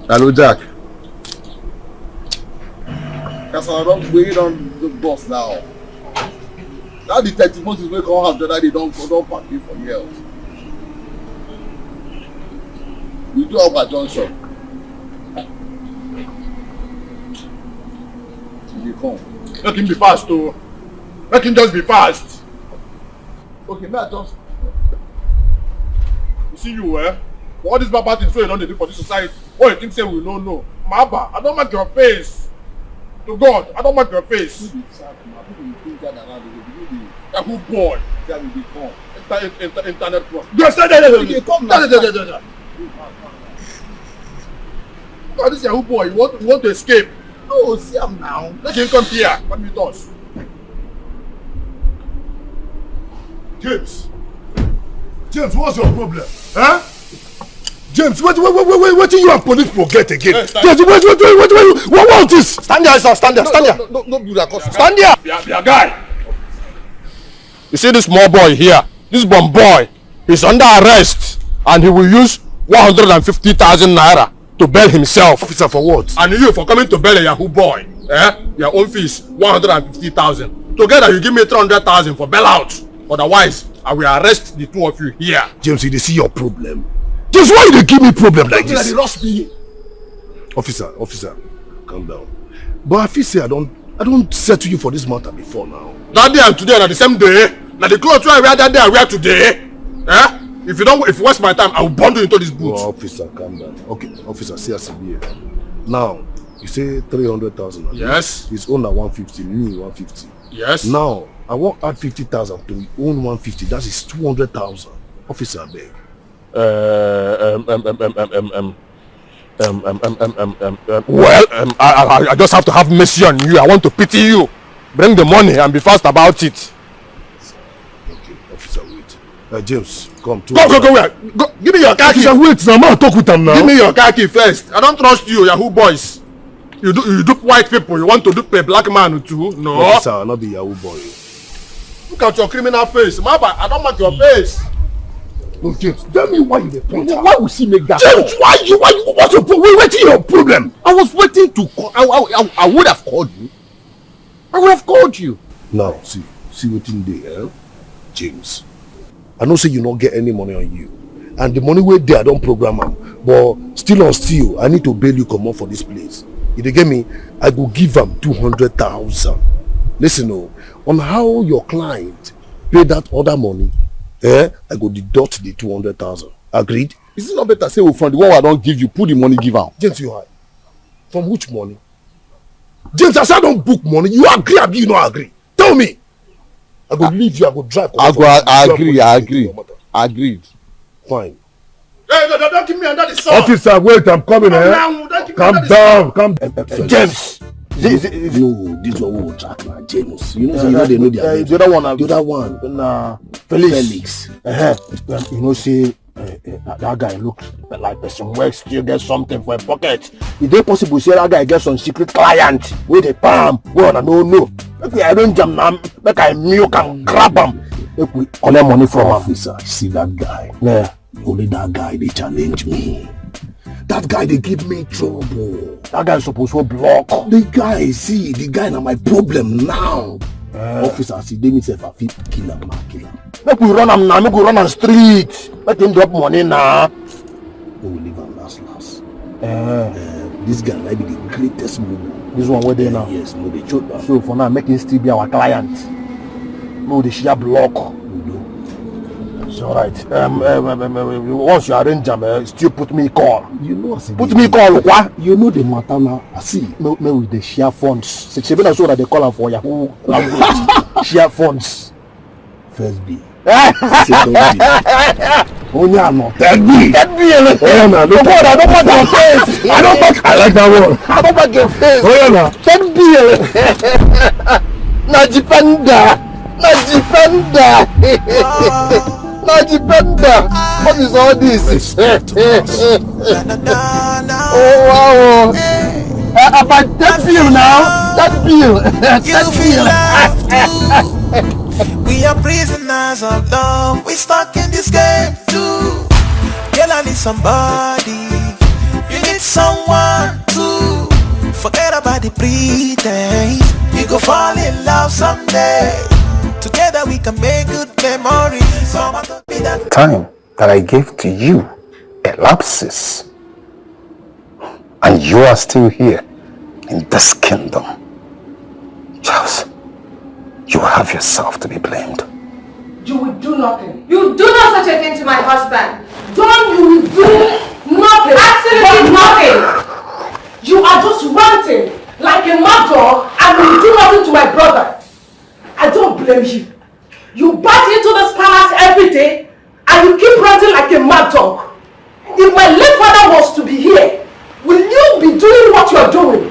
B: Hello, Jack. Kasala don't wait on the boss now. Now the 30 months is going to come out, that they don't pack you for years. We do have a junction. You come.
L: Let him be fast, too. Let him just be fast.
B: Okay, may I just...
L: You see you, eh? For all these bad things so you don't do for this society, what you think say we don't know? Maba, I don't like your face. To God, I don't like your face. Yahoo boy.
B: That will become.
L: Internet pro. Yes, that. God, this Yahoo boy, you want to escape?
B: No, see him now.
L: Let him come here. What me does? James, what's your problem? Huh? James, what do you and police forget again? James, what is this? Stand there, sir. Stand there.
B: No, do that.
L: Stand there. Be a guy. You see this small boy here? This bomb boy is under arrest and he will use 150,000 naira to bail himself. Officer, for what? And you for coming to bail a Yahoo boy. Your own fees 150,000. Together you give me 300,000 for bailout. Otherwise, I will arrest the two of you here. James, you see your problem. James, why you give me problem like this? Officer, calm down. But I feel say I don't settle you for this matter before now. That day and today are the same day. Now the clothes I wear that day I wear today. If you waste my time, I will bundle into this boots. Oh, officer, calm down. Okay, officer, see us here. Now, you say 300,000. Yes. His own at 150, me 150. Yes. Now, I want add 50,000 to his own 150. That is 200,000. Officer, I beg. Well, I just have to have mercy on you. I want to pity you. Bring the money and be fast about it. Okay, officer, wait. James, come. Go. Give me your car key. Officer, wait. Now, talk with them now. Give me your car key first. I don't trust you, Yahoo boys. You dupe white people. You want to dupe a black man too? No. Officer, I'll not be Yahoo boy. Look at your criminal face. Maba, I don't like your face. No, James, tell me why you dey point out. Why would she make that? James, why you? What's your problem? What's your problem?
B: I was waiting to call. I would have called you. I would have called you.
L: Now, see what in there, James. I know say you not get any money on you. And the money wey there I don't program am. But still on still, I need to bail you come up for this place. If they get me, I go give them 200,000. Listen, on how your client pay that other money, I go deduct the 200,000. Agreed?
B: Is it not better say from the one I don't give you, put the money give out?
L: James, you high. From which money? James, I said I don't book money. You agree or you not agree? Tell me. I go leave you, I go drive.
B: I agree. Agreed.
L: Fine.
C: Hey, no, don't give me under the sun.
L: Officer, wait, I'm coming. Calm down.
C: James.
L: No, this one will chat now, James. You know they know their names. The other one. Felix.
C: You know, see, that guy look like person where still get something for a pocket. Is it possible say that guy get some secret client with a palm? Well, I don't know. Make we arrange him now. Make I milk and grab him. Make we collect money from him.
L: Officer, see that guy.
C: Yeah.
L: Only that guy they challenge me. That guy they give me trouble.
C: That guy is supposed to block.
L: The guy na my problem now. Officer, see they myself I fit kill him.
C: Make we run him now. Make we run on street. Make him drop money now.
L: We will leave him last. This guy might be the greatest movie.
C: This one where they now?
L: Yes, no, they choke that.
C: So for now, make him still be our client. No, they share block. It's alright. Once you arrange them, still put me call.
L: You know,
C: put me call, what?
L: You know the matter now. I see.
C: Maybe with the share funds. So that they call them for Yahoo language. Share funds.
L: First B. Second B. Oh yeah, no. Third B.
C: Oh no, don't I don't want your face.
L: I like that one.
C: I don't want your face.
L: Oh yeah, no.
C: Third B. Najipenda. What is all this? Oh wow! About that bill now. That bill.
H: We are prisoners of love. We stuck in this game too. Girl, I need somebody. You need someone to forget about the pretense. You go fall in love someday. Together we can make good memories. Mama told me that
N: Time that I gave to you elapses. And you are still here in this kingdom. Charles, you have yourself to be blamed.
E: You will do nothing. You do not such a thing to my husband. Don't you will do nothing. Absolutely nothing. You are just ranting like a mad dog and will do nothing to my brother. I don't blame you. You barge into this palace every day and you keep ranting like a mad dog. If my late father was to be here, will you be doing what you are doing?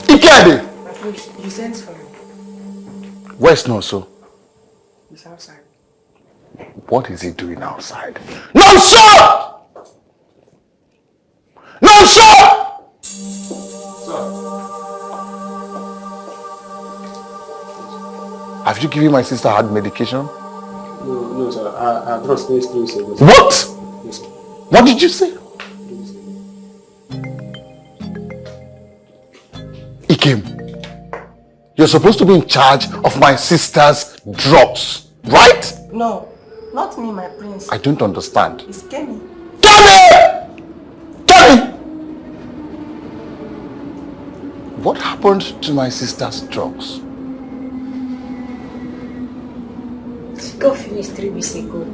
N: Ikedi!
E: You sent for me.
N: Where's Nonso?
E: He's outside.
N: What is he doing outside? Nonso! Nonso! Have you given my sister hard medication?
O: No, sir. I just finished doing so.
N: What?
O: Yes, sir.
N: What did you say? Ikem, you're supposed to be in charge of my sister's drugs, right?
E: No, not me, my prince.
N: I don't understand.
E: It's Kenny.
N: Kenny! Kenny! What happened to my sister's drugs?
J: She got finished 3 weeks ago.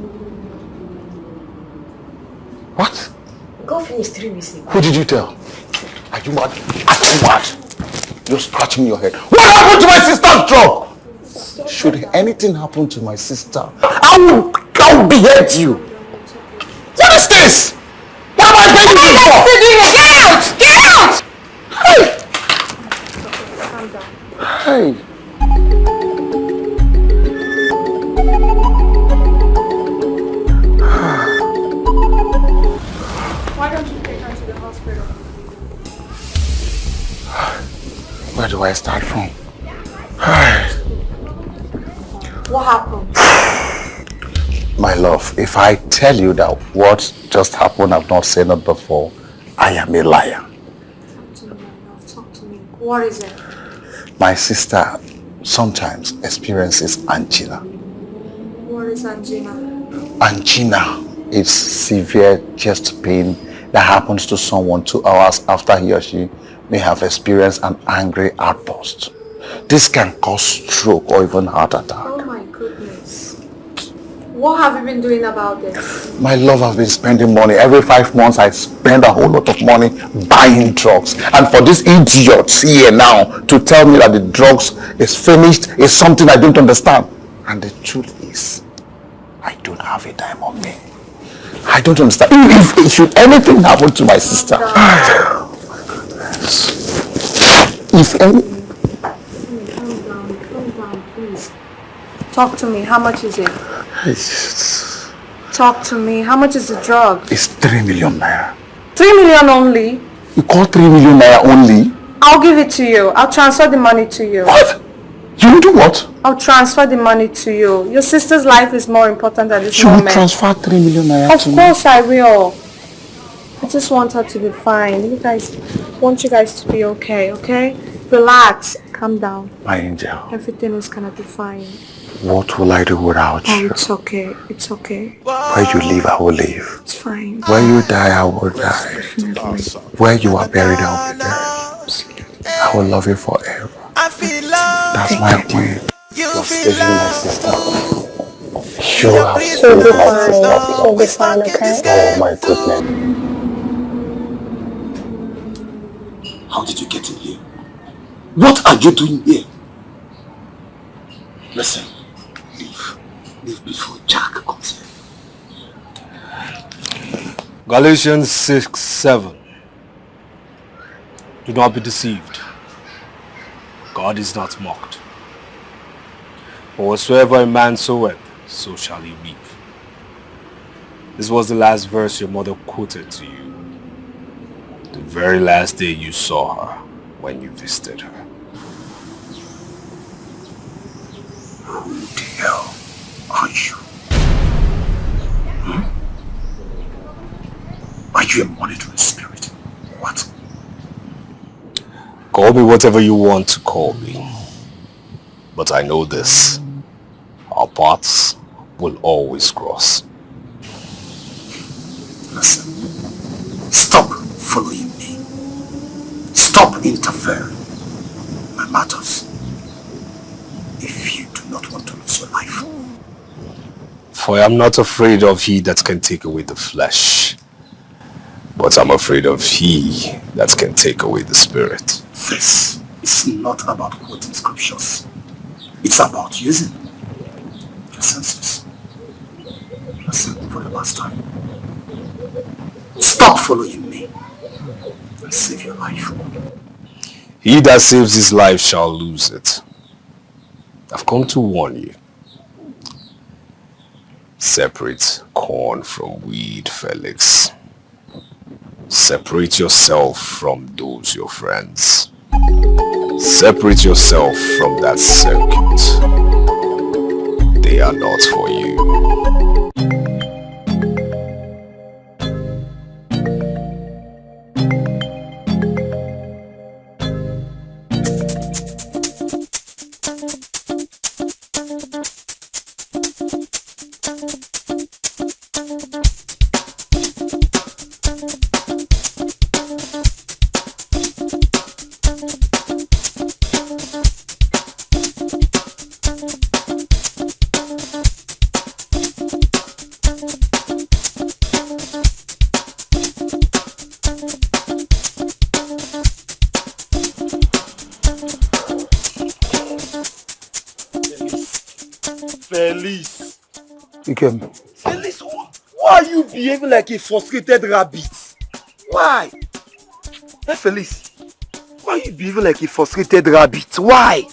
N: What?
J: Got finished 3 weeks ago.
N: Who did you tell? Are you mad? Are you mad? You're scratching your head. What happened to my sister's drug? Should anything happen to my sister, I will behead you. What is this? What am I paying you for? Get out! Get out! Hey! Hey!
F: Why don't you take her to the hospital?
N: Where do I start from?
F: What happened?
N: My love, if I tell you that what just happened, I've not seen it before, I am a liar.
F: Talk to me. What is it?
N: My sister sometimes experiences angina.
F: What is angina?
N: Angina is severe chest pain that happens to someone 2 hours after he or she may have experienced an angry outburst. This can cause stroke or even heart attack.
F: Oh my goodness. What have you been doing about this?
N: My love, I've been spending money. Every 5 months I spend a whole lot of money buying drugs. And for these idiots here now to tell me that the drugs is finished is something I don't understand. And the truth is, I don't have a dime on me. I don't understand. If should anything happen to my sister, if any...
F: Calm down, please. Talk to me. How much is it? Talk to me. How much is the drug?
N: It's 3 million naira.
F: 3 million only?
N: You call 3 million naira only?
F: I'll give it to you. I'll transfer the money to you.
N: What? You will do what?
F: I'll transfer the money to you. Your sister's life is more important at this
N: She will
F: moment.
N: transfer 3 million naira
F: Of
N: to me.
F: course I will. I just want her to be fine. You guys want you guys to be okay, okay? Relax. Calm down.
N: My angel,
F: Everything is gonna be fine.
N: what will I do without
F: Oh,
N: you?
F: it's okay. It's okay.
N: Where you live, I will live.
F: It's fine.
N: Where you die, I will die. Where you are buried, I will be buried. I will love you forever. That's my queen. You're saving my sister. You have saved my sister.
F: She'll be fine, okay?
N: Oh my goodness.
A: How did you get in here? What are you doing here? Listen, leave before Jack comes in.
P: Galatians 6:7.
I: Do not be deceived. God is not mocked. For whatsoever a man soweth, so shall he reap. This was the last verse your mother quoted to you. The very last day you saw her when you visited her.
K: Who the hell are you? Are you a monitoring spirit? What?
I: Call me whatever you want to call me. But I know this. Our paths will always cross.
K: Listen. Stop following me. Stop interfering in my matters. If you do not want to lose your life.
I: For I am not afraid of he that can take away the flesh, but I'm afraid of he that can take away the spirit.
K: This is not about quoting scriptures. It's about using your senses. Listen for the last time. Stop following me and save your life.
I: He that saves his life shall lose it. I've come to warn you. Separate corn from weed, Felix. Separate yourself from those your friends. Separate yourself from that circuit. They are not for you.
C: Felice.
G: Dikeh.
C: Felice, why are you behaving like a frustrated rabbit? Why? Hey Felice, why are you behaving like a frustrated rabbit? Why?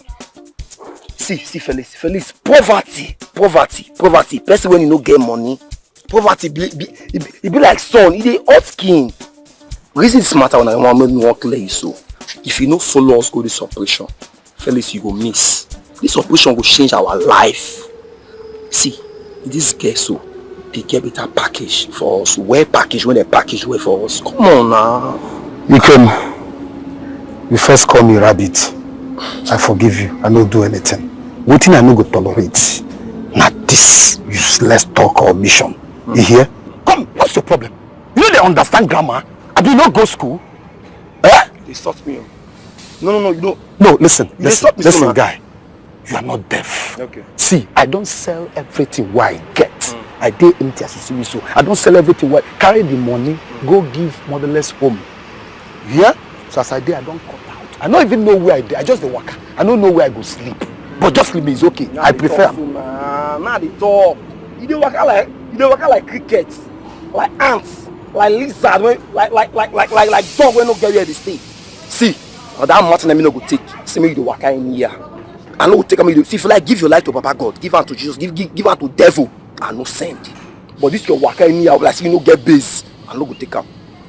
C: See Felice, poverty. Person when you no get money, poverty be like sun, it dey hot skin. Reason this matter when I want me work late so. If you no follow us go this operation, Felice, you go miss. This operation will change our life. See, this girl so they get better package for us. Where package when they package way for us? Come on now.
G: Dikeh, you first call me rabbit. I forgive you. I don't do anything. One thing I no go tolerate. Not this useless talk or mission. You hear? Come, what's your problem? You know they understand grammar. I do not go school. Eh?
C: They stop me. No, you don't.
G: No, listen,
C: listen,
G: guy. You are not deaf.
C: Okay.
G: See, I don't sell everything what I get. I dey empty as you see me so. I don't sell everything what carry the money, go give motherless home. Yeah? So as I dey, I don't cut out. I don't even know where I dey. I just dey waka. I don't know where I go sleep. But just sleep is okay.
C: Now
G: I prefer.
C: Now they talk. You dey waka like crickets, like ants, like lizard, like dog when no get where they stay. See, that mountain I mean no go take. See me you dey waka in here. I no take me. See, if you like, give your life to Papa God, give am to Jesus, give am to devil. I no send. But this your waka in here, like you no get base. I no go take am.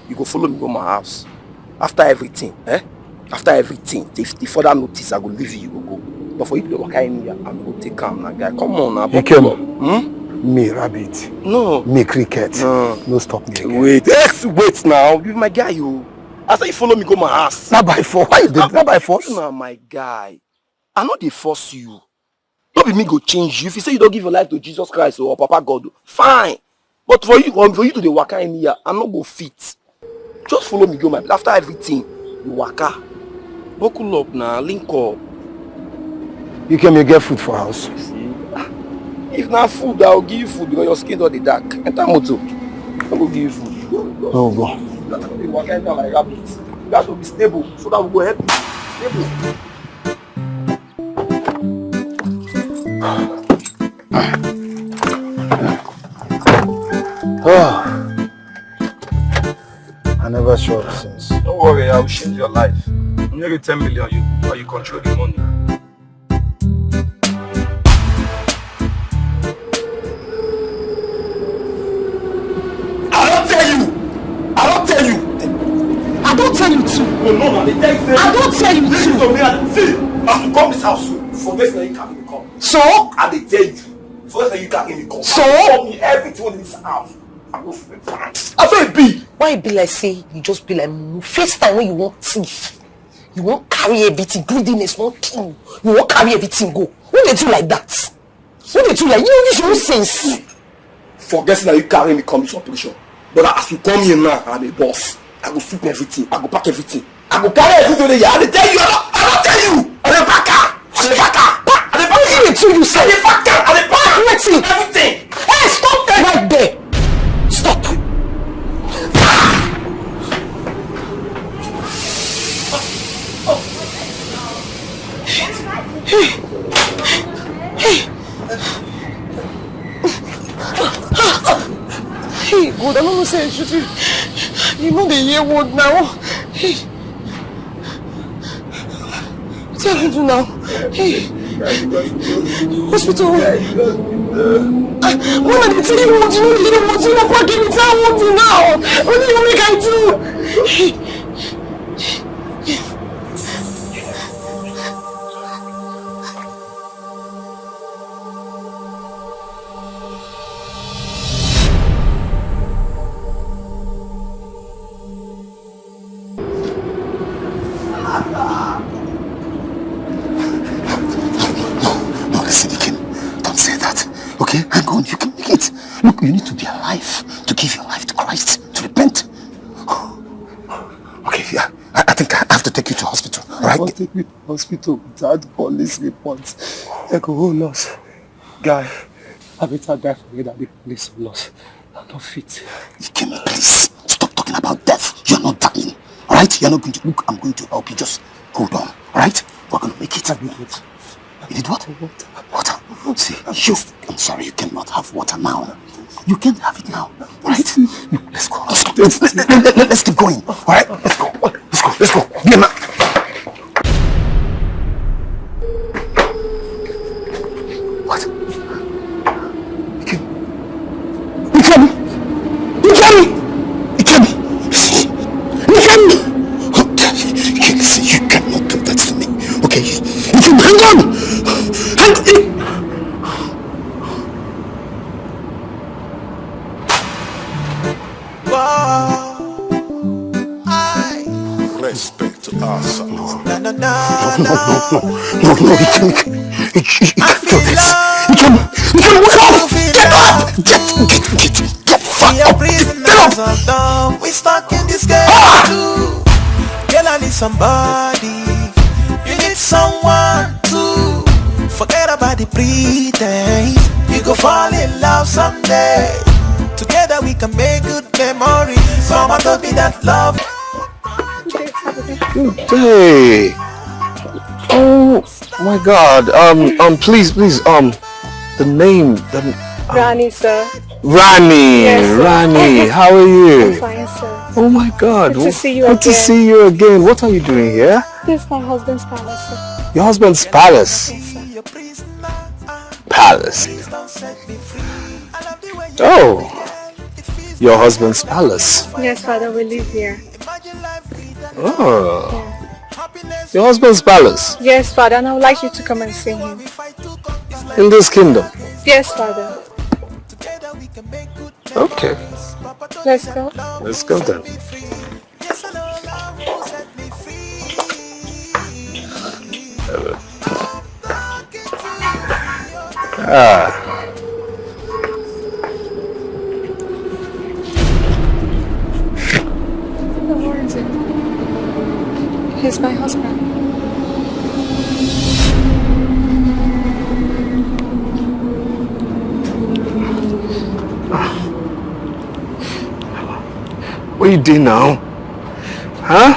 C: You go follow me go my house. After everything, After everything, the further notice I go leave you go. But for you to waka in here, I go take am, na guy. Come on now.
G: Me rabbit.
C: No.
G: Me cricket. No stop me again.
C: Wait now. You my guy, you. I say you follow me go my house.
G: Not by force. Why you did not by force?
C: You know my guy. I know they force you. Don't be me go change you. If you say you don't give your life to Jesus Christ or Papa God, fine. But for you to the waka in here, I'm not go fit. Just follow me, go my. After everything, you waka. Buckle up now, link up.
G: You can get food for house.
C: See? If not food, I'll give you food because your skin don't the dark. Enter motor. I will give you food.
G: Oh, go.
C: You waka enter like rabbits. You have to be stable so that we go help you. Stable.
G: I never saw it since.
C: Don't worry, I will change your life.
K: Nearly 10 million, you control the money.
C: I don't tell you too. No, they tell you.
E: I don't tell you
C: Listen to me and see. As you come this house, forget that you can't come.
E: So?
C: I they tell you. Forget that you can't come.
E: So?
C: Tell me everything in this house. I go spend time. I say be.
E: Why it be like say you just be like first time when you want thief, you won't carry everything, greediness won't kill you won't carry everything go. Who they do like that? Who they do like this no sense?
C: Forget that you carry me come this operation. But as you come here now, I'm a boss. I go sweep everything. I go pack everything. I go carry everything there. I tell you. I don't tell you. I'm a packer.
E: Everything they do you say.
C: I'm a packer.
E: Everything. Hey, stop that right there. Stop. Hey, God, I don't know say you know the year word now. Hey. What are you doing now? Hey. Hospital. What are they telling you what you know? You know what give me time what you now? What do you make I do? Hey.
G: Okay, hang on, you can make it. Look, you need to be alive to give your life to Christ, to repent. Okay, yeah, I think I have to take you to hospital, right?
P: I won't take me to hospital without police reports. I go, oh, nurse, guy, I better die for me than the police of loss. I'm not fit.
G: Ikem, please, stop talking about death. You're not dying, alright? You're not going to, look, I'm going to help you. Just hold on, alright? We're going to make it.
P: I need water.
G: You need what? Water. See, I'm sorry, you cannot have water now. You can't have it now, right? Let's go. Let's keep going. All right, let's go. Let's go. Get what? You can okay, listen, you cannot do that to me. Okay, you can hang on.
A: Respect to us.
G: No, you can't do this. You can walk off. Get up. Get fuck up. Get up.
H: We stuck in this game too. Girl, I need somebody. You need someone to forget about the pretense. You go fall in love someday. Together we can make good memories. Mama told me that love.
C: Good day. Oh my God. Please, the name.
F: Rani, sir.
C: Rani.
F: Yes, sir.
C: Rani. How are you?
F: I'm fine, sir.
C: Oh my God.
F: Good to see you
C: Good
F: again.
C: to see you again. What are you doing here?
F: This is my husband's palace, sir.
C: Your husband's palace.
F: Yes,
C: Palace. Oh. Your husband's palace.
F: yes, Father, we live here.
C: Oh. Your husband's palace.
F: Yes, Father, and I would like you to come and see him.
C: In this kingdom.
F: Yes, Father.
C: Okay.
F: Let's go.
C: Let's go then.
F: Who is it? He's my husband.
C: What are you doing now? Huh?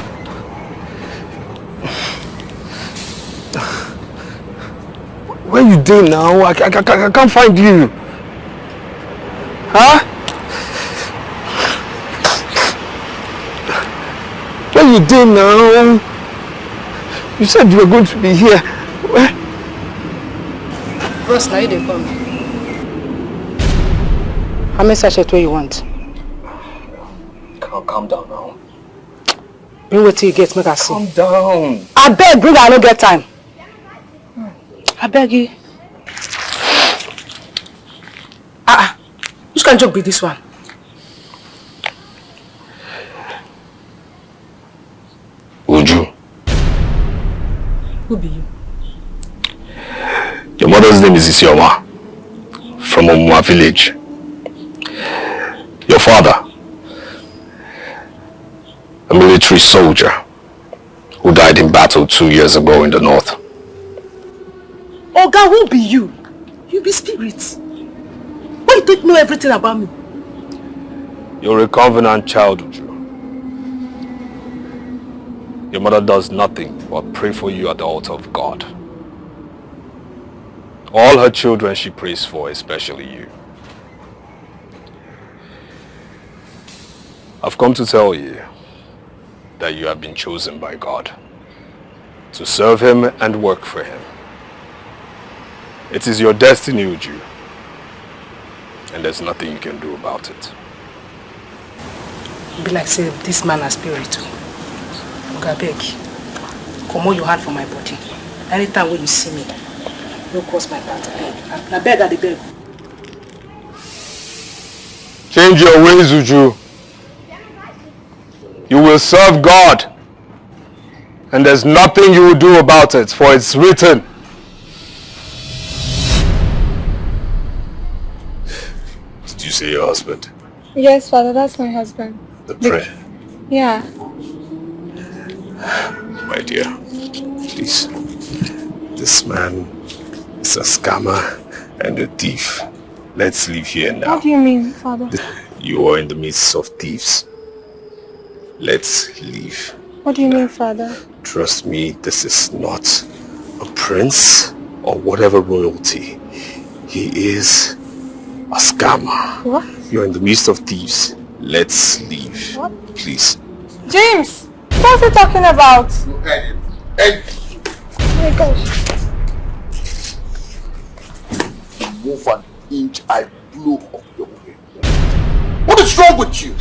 C: What are you doing now? I can't find you. Huh? What are you doing now?
K: You said you were going to be here. Where?
E: Bros, now you dey come. How many sachets you want?
C: Calm down now.
E: Bring what you get, make I see.
C: Calm down.
E: I beg, bring, I no get time. I beg you. Which kind of joke be this one?
C: Uju.
E: Who be you?
C: Your mother's name is Isioma, from Omwa village. Your father, a military soldier who died in battle 2 years ago in the north.
E: Oga, who be you? You be spirit. Why you don't know everything about me?
C: You're a covenant child, Uju. Your mother does nothing but pray for you at the altar of God. All her children she prays for, especially you. I've come to tell you that you have been chosen by God to serve Him and work for Him. It is your destiny, Uju, and there's nothing you can do about it.
E: Be like say this man has spirit too. Oga, beg. Come on your hand for my body. Anytime when you see me, don't cross my path. Beg. Now beg at the beg.
C: Change your ways, Uju. You will serve God, and there's nothing you will do about it, for it's written. Did you say your husband?
F: Yes, Father, that's my husband.
C: The prayer.
F: Yeah.
C: My dear, please. This man is a scammer and a thief. Let's leave here now.
F: What do you mean, Father?
C: You are in the midst of thieves. Let's leave.
F: What do you mean, Father?
C: Trust me, this is not a prince or whatever royalty. He is a scammer.
F: What?
C: You're in the midst of thieves. Let's leave.
F: What?
C: Please.
F: James! What's he talking about?
B: Hey!
F: Oh my gosh.
B: Move an inch, I blow off your head. What is wrong with you?